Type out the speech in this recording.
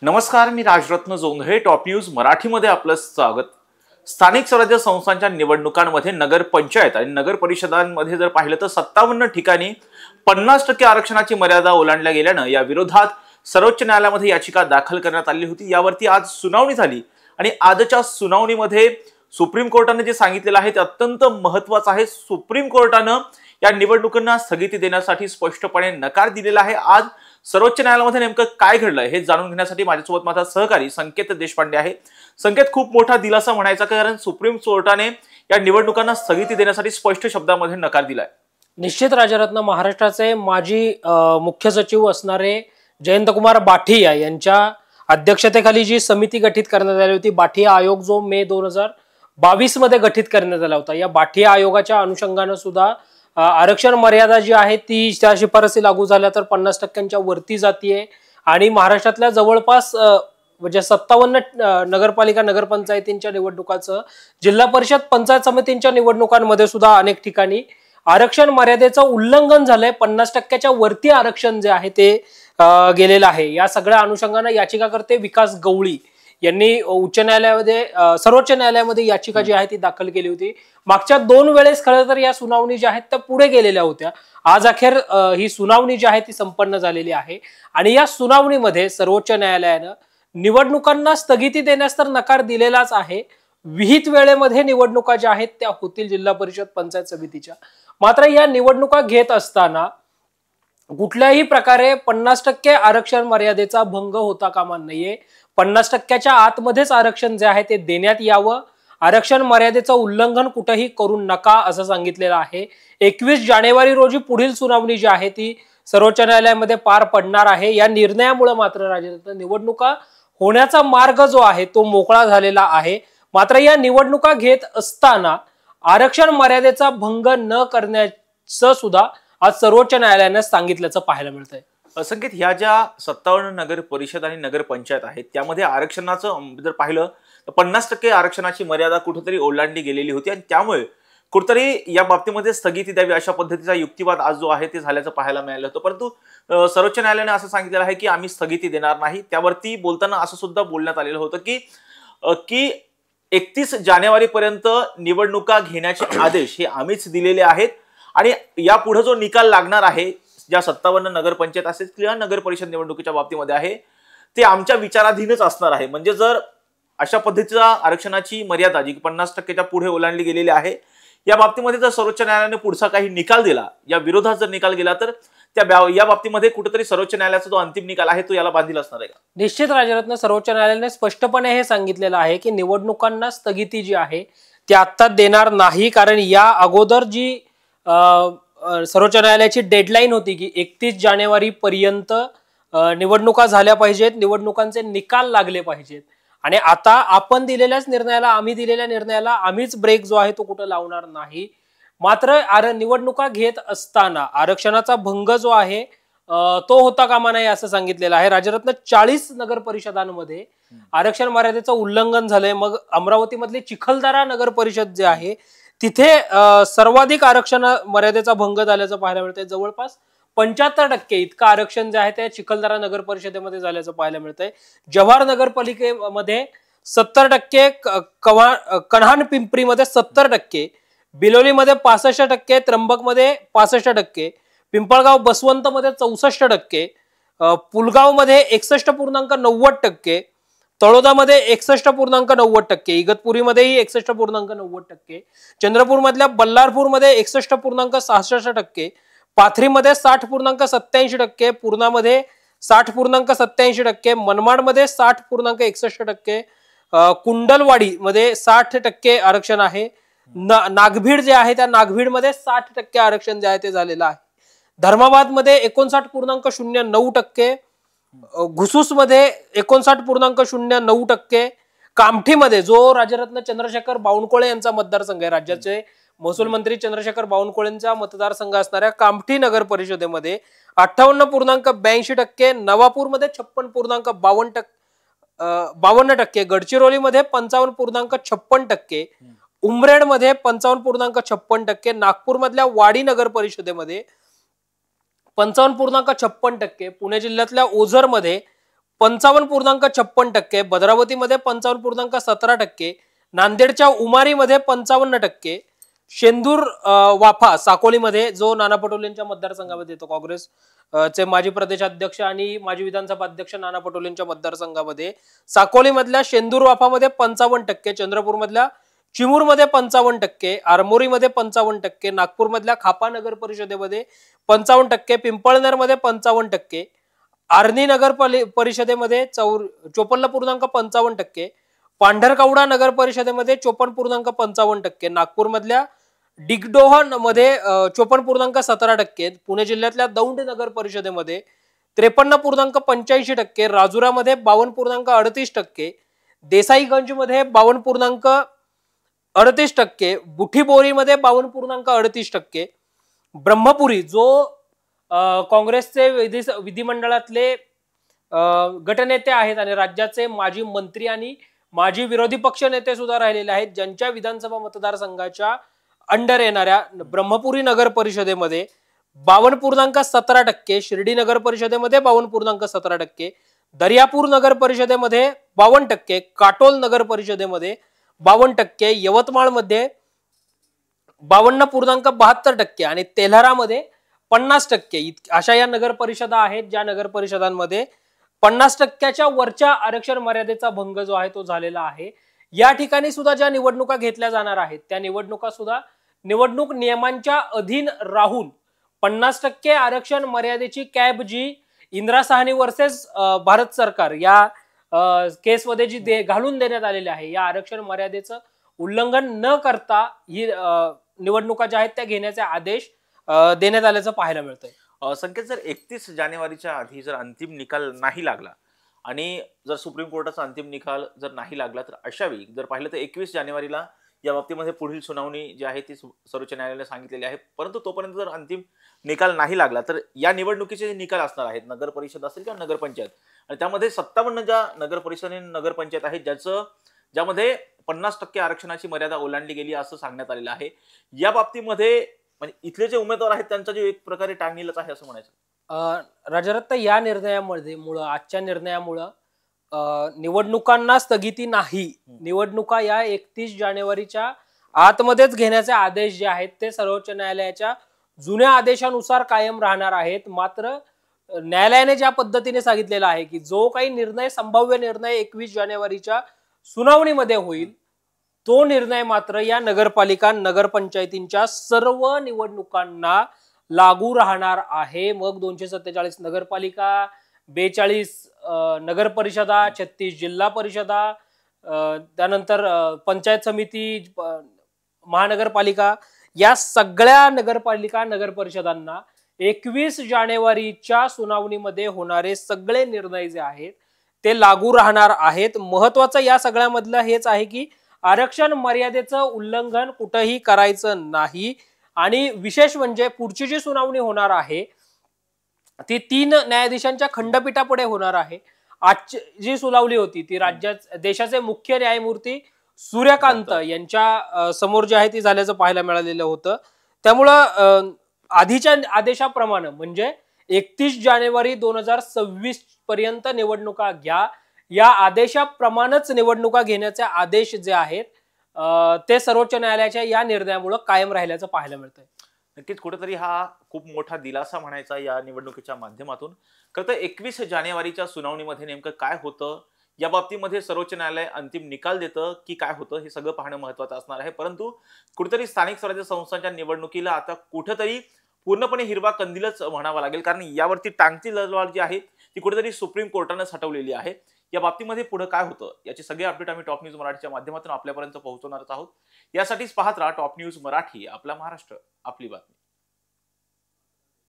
नमस्कार, मी Rajratna Jondhale. Top news मराठीमध्ये आपलं स्वागत. स्थानिक स्वराज्य संस्थांच्या निवडणुकांमध्ये नगर पंचायत आणि नगर परिषदांमध्ये जर पाहिलं तर 57 ठिकाणी 50% आरक्षणाची मर्यादा ओलांडल्या गेल्यानं या विरोधात सर्वोच्च न्यायालयामध्ये याचिका दाखल करण्यात आली होती. यावरती आज सुनावणी झाली आणि आजच्या सुनावणीमध्ये सुप्रीम कोर्टाने जे सांगितलेलं आहे ते अत्यंत महत्त्वाचं आहे. सुप्रीम कोर्टानं या निवडणुकांना स्थगिती देण्यासाठी स्पष्टपणे नकार दिलेला आहे. आज सर्वोच्च न्यायालयामध्ये नेमकं काय घडलंय हे जाणून घेण्यासाठी माझ्यासोबत माझा सहकारी संकेत देशपांडे आहे. संकेत, खूप मोठा दिलासा म्हणायचा, कारण सुप्रीम कोर्टाने या निवडणुकांना स्थगिती देण्यासाठी स्पष्ट शब्दामध्ये नकार दिलाय. निश्चित राजरत्न, महाराष्ट्राचे माजी मुख्य सचिव असणारे जयंतकुमार बाठिया यांच्या अध्यक्षतेखाली जी समिती गठीत करण्यात आली होती, बाठिया आयोग, जो मे 2022 मध्ये गठीत करण्यात आला होता, या बाठिया आयोगाच्या अनुषंगानं सुद्धा आरक्षण मर्यादा जी आहे ती त्या शिफारसी लागू झाल्या तर 50% वरती जातीये आणि महाराष्ट्रातल्या जवळपास म्हणजे 57 नगरपालिका नगरपंचायतींच्या निवडणुकाचं, जिल्हा परिषद पंचायत समितींच्या निवडणुकांमध्ये सुद्धा अनेक ठिकाणी आरक्षण मर्यादेचं उल्लंघन झालंय. 50% वरती आरक्षण जे आहे ते गेलेलं आहे. या सगळ्या अनुषंगाने याचिकाकर्ते विकास गवळी यांनी उच्च न्यायालयामध्ये सर्वोच्च न्यायालयामध्ये याचिका जी आहे ती दाखल केली होती. मागच्या 2 वेळेस खरं तर या सुनावणी ज्या आहेत त्या पुढे गेलेल्या होत्या. आज अखेर ही सुनावणी जी आहे ती संपन्न झालेली आहे आणि या सुनावणीमध्ये सर्वोच्च न्यायालयानं निवडणुकांना स्थगिती देण्यास तर नकार दिलेलाच आहे. विहित वेळेमध्ये निवडणुका ज्या आहेत त्या होतील जिल्हा परिषद पंचायत समितीच्या. मात्र या निवडणुका घेत असताना कुठल्याही प्रकारे 50% आरक्षण मर्यादेचा भंग होता कामा नाहीये. 50%च्या आतमध्येच आरक्षण जे आहे ते देण्यात यावं. आरक्षण मर्यादेचं उल्लंघन कुठेही करू नका असं सांगितलेलं आहे. 21 जानेवारी रोजी पुढील सुनावणी जी आहे ती सर्वोच्च न्यायालयामध्ये पार पडणार आहे. या निर्णयामुळे मात्र राजरत्न, निवडणुका होण्याचा मार्ग जो आहे तो मोकळा झालेला आहे. मात्र या निवडणुका घेत असताना आरक्षण मर्यादेचा भंग न करण्याचं सुद्धा आज सर्वोच्च न्यायालयाने सांगितल्याचं पाहायला मिळतंय. संकेत, ह्या ज्या 57 नगर परिषद आणि नगर पंचायत आहेत त्यामध्ये आरक्षणाचं जर पाहिलं तर 50% आरक्षणाची मर्यादा कुठेतरी ओलांडली गेलेली होती आणि त्यामुळे कुठेतरी या बाबतीमध्ये स्थगिती द्यावी अशा पद्धतीचा युक्तिवाद आज जो आहे ते झाल्याचं पाहायला मिळालं होतं. परंतु सर्वोच्च न्यायालयाने असं सांगितलेलं आहे की आम्ही स्थगिती देणार नाही. त्यावरती बोलताना असं सुद्धा बोलण्यात आलेलं होतं की 31 जानेवारीपर्यंत निवडणुका घेण्याचे आदेश हे आम्हीच दिलेले आहेत आणि यापुढे जो निकाल लागणार आहे ज्या 57 नगरपंचायत असेल किंवा नगर परिषद निवडणुकीच्या बाबतीमध्ये आहे ते आमच्या विचाराधीनच असणार आहे. म्हणजे जर अशा पद्धतीचा आरक्षणाची मर्यादा जी 50%च्या पुढे ओलांडली गेलेली आहे या बाबतीमध्ये जर सर्वोच्च न्यायालयाने पुढचा काही निकाल दिला, या विरोधात जर निकाल गेला, तर या बाबतीमध्ये कुठेतरी सर्वोच्च न्यायालयाचा जो अंतिम निकाल आहे तो याला बांधील असणार आहे का? निश्चित राजरत्न, सर्वोच्च न्यायालयाने स्पष्टपणे हे सांगितलेलं आहे की निवडणुकांना स्थगिती जी आहे ती आता देणार नाही. कारण या अगोदर जी सर्वोच्च न्यायालयाची डेडलाईन होती की 31 जानेवारी पर्यंत निवडणुका झाल्या पाहिजेत, निवडणुकांचे निकाल लागले पाहिजेत आणि आता आपण दिलेल्याच निर्णयाला, आम्ही दिलेल्या निर्णयाला आम्हीच ब्रेक जो आहे तो कुठं लावणार नाही. मात्र निवडणुका घेत असताना आरक्षणाचा भंग जो आहे तो होता कामा नये असं सांगितलेलं आहे. राजरत्न, 40 नगर परिषदांमध्ये आरक्षण मर्यादेचं उल्लंघन झालंय. मग अमरावती मधली चिखलदरा नगर परिषद जे आहे तिथे सर्वाधिक आरक्षण मर्यादेचा भंग झाल्याचं पाहायला मिळतंय. जवळपास 75% इतकं आरक्षण जे आहे ते चिखलदरा नगर परिषदेमध्ये झाल्याचं पाहायला मिळतंय. जव्हार नगरपालिकेमध्ये 70%, कन्हान पिंपरीमध्ये 70%, बिलोलीमध्ये 65%, त्र्यंबकमध्ये 65%, पिंपळगाव बसवंत मध्ये 64%, पुलगावमध्ये 61.90%, तळोदामध्ये 61.90%, इगतपुरीमध्येही 61.90%, चंद्रपूर मधल्या बल्लारपूरमध्ये 61.66%, पाथरीमध्ये 60.87%, पूर्णामध्ये 60.87%, मनमाडमध्ये 60.61%, कुंडलवाडी मध्ये 60% आरक्षण आहे. नागभीड जे आहे त्या नागभीडमध्ये 60% आरक्षण जे आहे ते झालेलं आहे. धर्माबाद मध्ये 59.09%, घुसूस मध्ये 59.09%, कामठीमध्ये जो राजरत्न चंद्रशेखर बावनकुळे यांचा मतदारसंघ आहे, राज्याचे महसूल मंत्री चंद्रशेखर बावनकुळेंचा मतदारसंघ असणाऱ्या कामठी नगर परिषदेमध्ये 58.82%, नवापूरमध्ये 56.52%, गडचिरोलीमध्ये 55.56%, उमरेडमध्ये 55.56%, नागपूर मधल्या वाडी नगर परिषदेमध्ये 55.56%, पुणे जिल्ह्यातल्या ओझर मध्ये 55.56%, भद्रावतीमध्ये 55.17%, नांदेडच्या उमारीमध्ये 55%, शेंदूर वाफा साकोलीमध्ये जो नाना पटोलेंच्या मतदारसंघामध्ये येतो, काँग्रेस चे माजी प्रदेशाध्यक्ष आणि माजी विधानसभा अध्यक्ष नाना पटोलेंच्या मतदारसंघामध्ये, साकोलीमधल्या शेंदूर वाफामध्ये 55%, चंद्रपूरमधल्या चिमूरमध्ये 55%, आरमोरीमध्ये 55%, नागपूरमधल्या खापा नगर परिषदेमध्ये 55%, पिंपळनेरमध्ये 55%, आर्णी नगर परिषदेमध्ये 54.55%, पांढरकवडा नगर परिषदेमध्ये 54.55%, नागपूरमधल्या डिगडोहन मध्ये 54.17%, पुणे जिल्ह्यातल्या दौंड नगर परिषदेमध्ये 53.85%, राजुरामध्ये 52.38%, देसाईगंज मध्ये 52.38%, बुठीबोरीमध्ये 52.38%, ब्रह्मपुरी जो काँग्रेसचे विधिमंडळातले गटनेते आहेत आणि राज्याचे माजी मंत्री आणि माजी विरोधी पक्ष नेते सुद्धा राहिलेले आहेत, ज्यांच्या विधानसभा मतदारसंघाच्या अंडर येणाऱ्या ब्रह्मपुरी नगर परिषदेमध्ये 52.17%, शिर्डी नगर परिषदेमध्ये 52.17%, दर्यापूर नगर परिषदेमध्ये 52%, काटोल नगर परिषदेमध्ये 52%, यवतमाळमध्ये 52.72% आणि तेल्हारामध्ये 50%. अशा या नगर परिषदा आहेत ज्या नगर परिषदांमध्ये 50%च्या वरच्या आरक्षण मर्यादेचा भंग जो आहे तो झालेला आहे. या ठिकाणी सुद्धा ज्या निवडणुका घेतल्या जाणार आहेत त्या निवडणुका सुद्धा निवडणूक नियमांच्या अधीन राहून 50% आरक्षण मर्यादेची कॅब जी इंदिरा साहनी वर्सेस भारत सरकार या केसमध्ये जी घालून देण्यात आलेली आहे, या आरक्षण मर्यादेचं उल्लंघन न करता ही निवडणुका ज्या आहेत त्या घेण्याचे आदेश देण्यात आल्याचं पाहायला मिळतंय. संकेत, जर 31 जानेवारीच्या आधी जर अंतिम निकाल नाही लागला आणि जर सुप्रीम कोर्टाचा अंतिम निकाल जर नाही लागला तर अशा वेळी जर पाहिलं तर 21 जानेवारीला या बाबतीमध्ये पुढील सुनावणी जी आहे ती सर्वोच्च न्यायालयाने सांगितलेली आहे. परंतु तोपर्यंत जर अंतिम निकाल नाही लागला तर या निवडणुकीचे निकाल असणार आहेत, नगर परिषद असेल किंवा नगरपंचायत, आणि त्यामध्ये 57 ज्या नगर परिषद आणि नगरपंचायत आहेत ज्यामध्ये 50% आरक्षणाची मर्यादा ओलांडली गेली असं सांगण्यात आलेलं आहे. या बाबतीमध्ये म्हणजे इथले जे उमेदवार आहेत त्यांचा जो एक प्रकारे टांगणीलाच आहे असं म्हणायचं. राजारत्न, या आजच्या निर्णयामुळं निवडणुकांना स्थगिती नाही, निवडणुका या 31 जानेवारीच्या आतमध्येच घेण्याचे आदेश जे आहेत ते सर्वोच्च न्यायालयाच्या जुन्या आदेशानुसार कायम राहणार आहेत. मात्र न्यायालयाने ज्या पद्धतीने सांगितलेलं आहे की जो काही निर्णय, संभाव्य निर्णय 21 जानेवारीच्या सुनावणीमध्ये होईल तो निर्णय मात्र या नगरपालिका नगरपंचायतींच्या सर्व निवडणुकांना लागू राहणार आहे. मग 247 नगरपालिका, 42 नगर परिषदा, 36 जिल्हा परिषदा, त्यानंतर पंचायत समिती, महानगरपालिका, या सगळ्या नगरपालिका नगर परिषदांना 21 जानेवारीच्या सुनावणीमध्ये होणारे सगळे निर्णय जे आहेत ते लागू राहणार आहेत. महत्वाचं या सगळ्यामधलं हेच आहे की आरक्षण मर्यादेचं उल्लंघन कुठंही करायचं नाही. आणि विशेष म्हणजे पुढची जी सुनावणी होणार आहे ती 3 न्यायाधीशांच्या खंडपीठापुढे होणार आहे. आजची जी सुनावणी होती ती देशाचे मुख्य न्यायमूर्ती सूर्यकांत यांच्या समोर जी आहे ती झाल्याचं पाहायला मिळालेलं होतं. त्यामुळं आधीच्या आदेशाप्रमाणे म्हणजे 31 जानेवारी 2026 पर्यंत निवडणुका घ्या, या आदेशाप्रमाणेच निवडणुका घेण्याचे आदेश जे आहेत ते सर्वोच्च न्यायालयाच्या या निर्णयामुळे कायम राहिल्याचं पाहायला मिळतंय. नक्कीच कुठेतरी हा खूप मोठा दिलासा म्हणायचा या निवडणुकीच्या माध्यमातून. खरं तर 21 जानेवारीच्या सुनावणीमध्ये नेमकं काय होतं, या बाबतीमध्ये सर्वोच्च न्यायालय अंतिम निकाल देतं की काय होतं हे सगळं पाहणं महत्वाचं असणार आहे. परंतु कुठेतरी स्थानिक स्वराज्य संस्थांच्या निवडणुकीला आता कुठेतरी पूर्णपणे हिरवा कंदीलच म्हणावा लागेल, कारण यावरती टांगती तलवार जी आहे ती कुठेतरी सुप्रीम कोर्टानेच हटवलेली आहे. या बाबतीमध्ये पुढे काय होतं याचे सगळे अपडेट आम्ही टॉप न्यूज मराठीच्या माध्यमातून आपल्यापर्यंत पोहोचवणारच आहोत. यासाठीच पाहत राहा टॉप न्यूज मराठी, आपला महाराष्ट्र आपली बातमी.